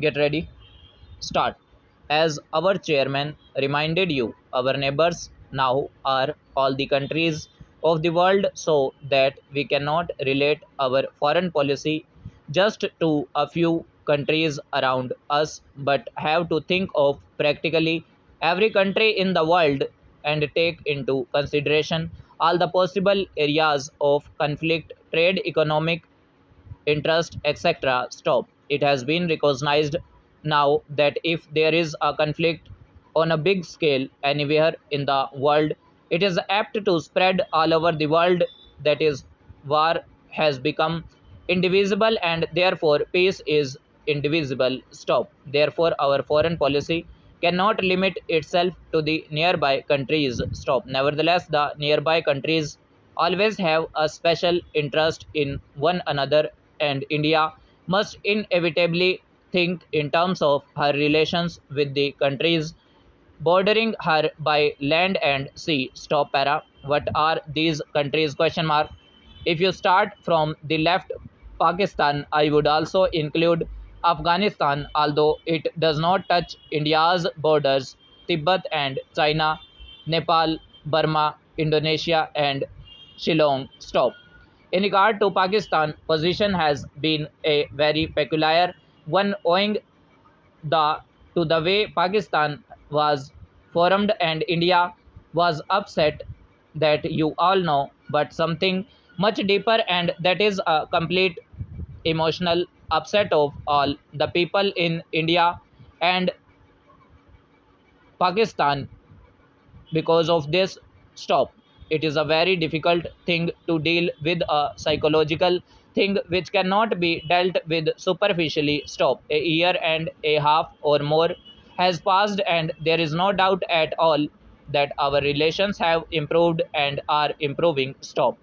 Get ready. Start. As our chairman reminded you, our neighbors now are all the countries of the world, so that we cannot relate our foreign policy just to a few countries around us, but have to think of practically every country in the world and take into consideration all the possible areas of conflict, trade, economic interest, etc. stop. It has been recognized now that if there is a conflict on a big scale anywhere in the world, it is apt to spread all over the world. That is, war has become indivisible and therefore peace is indivisible. Stop. Therefore, our foreign policy cannot limit itself to the nearby countries. Stop. Nevertheless, the nearby countries always have a special interest in one another, and India must inevitably think in terms of her relations with the countries bordering her by land and sea. Stop para. What are these countries? Question mark. If you start from the left, Pakistan, I would also include Afghanistan, although it does not touch India's borders, Tibet and China, Nepal, Burma, Indonesia, and Shillong. Stop. In regard to Pakistan, position has been a very peculiar one owing the to the way Pakistan was formed and India was upset, that you all know, but something much deeper, and that is a complete emotional upset of all the people in India and Pakistan because of this. Stop. It is a very difficult thing to deal with, a psychological thing which cannot be dealt with superficially. Stop. A year and a half or more has passed and there is no doubt at all that our relations have improved and are improving. Stop.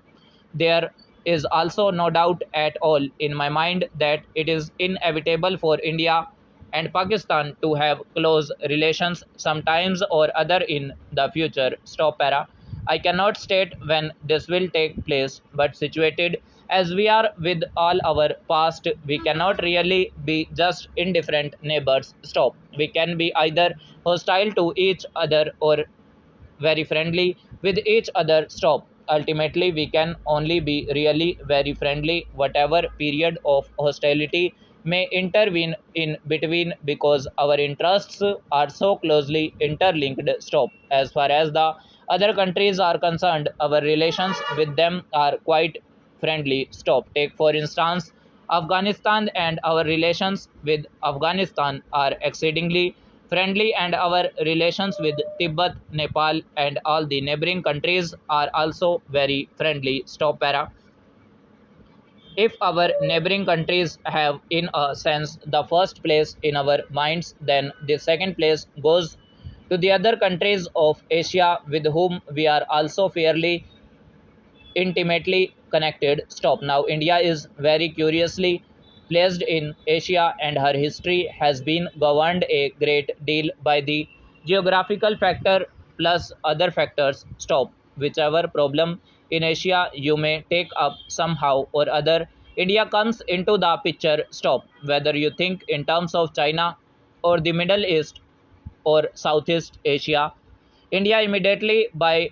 There is also no doubt at all in my mind that it is inevitable for India and Pakistan to have close relations sometimes or other in the future. Stop para. I cannot state when this will take place, but situated as we are with all our past, we cannot really be just indifferent neighbors. Stop. We can be either hostile to each other or very friendly with each other. Stop. Ultimately, we can only be really very friendly, whatever period of hostility may intervene in between, because our interests are so closely interlinked. Stop. As far as the other countries are concerned, our relations with them are quite friendly. Stop. Take for instance Afghanistan, and our relations with Afghanistan are exceedingly friendly, and our relations with Tibet, Nepal, and all the neighboring countries are also very friendly. Stop para. If our neighboring countries have, in a sense, the first place in our minds, then the second place goes to the other countries of Asia with whom we are also fairly intimately connected. Stop. Now, India is very curiously placed in Asia, and her history has been governed a great deal by the geographical factor plus other factors. Stop. Whichever problem in Asia you may take up somehow or other, India comes into the picture. Stop. Whether you think in terms of China or the Middle East or Southeast Asia, India immediately by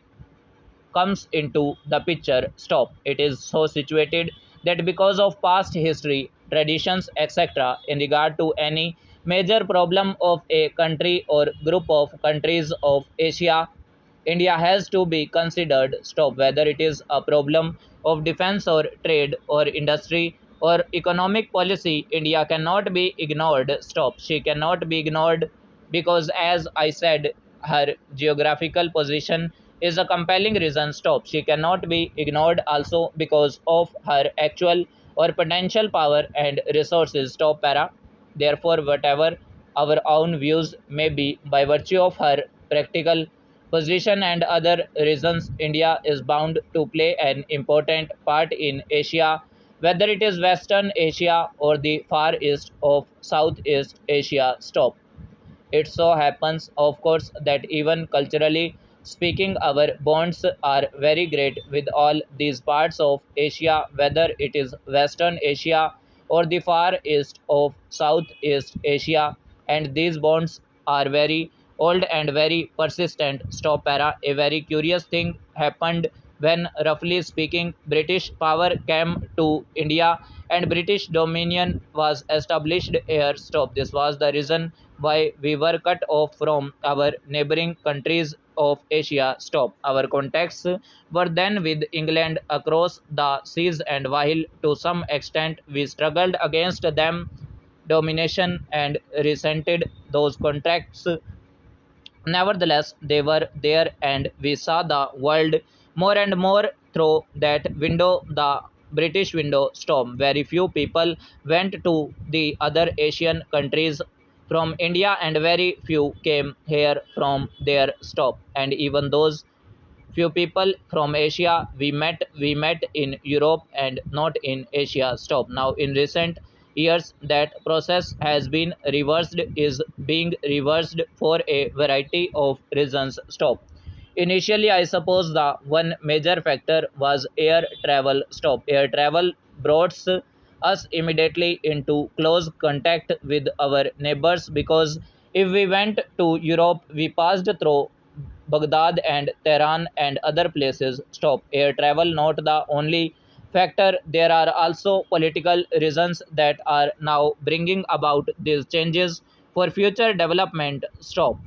comes into the picture. Stop. It is so situated that because of past history, traditions, etc., in regard to any major problem of a country or group of countries of Asia, India has to be considered. Stop. Whether it is a problem of defense or trade or industry or economic policy, India cannot be ignored. Stop. She cannot be ignored because, as I said, her geographical position is a compelling reason. Stop. She cannot be ignored also because of her actual or potential power and resources. Stop para. Therefore, whatever our own views may be, by virtue of her practical position and other reasons, India is bound to play an important part in Asia, whether it is Western Asia or the far east of Southeast Asia. Stop. It so happens, of course, that even culturally speaking, our bonds are very great with all these parts of Asia, whether it is Western Asia or the far east of Southeast Asia, and these bonds are very old and very persistent. Stop para. A very curious thing happened when, roughly speaking, British power came to India and British dominion was established here. Stop. This was the reason why we were cut off from our neighboring countries of Asia. Stop. Our contacts were then with England across the seas, and while to some extent we struggled against them domination and resented those contracts, nevertheless, they were there, and we saw the world more and more through that window, the British window. Storm. Very few people went to the other Asian countries from India, and very few came here from their stop. And even those few people from Asia we met in Europe and not in Asia. Stop. Now in recent years that process has been reversed, is being reversed for a variety of reasons. Stop. Initially, I suppose the one major factor was air travel. Stop. Air travel brought us immediately into close contact with our neighbors, because if we went to Europe, we passed through Baghdad and Tehran and other places. Stop. Air travel not the only factor. There are also political reasons that are now bringing about these changes for future development. Stop.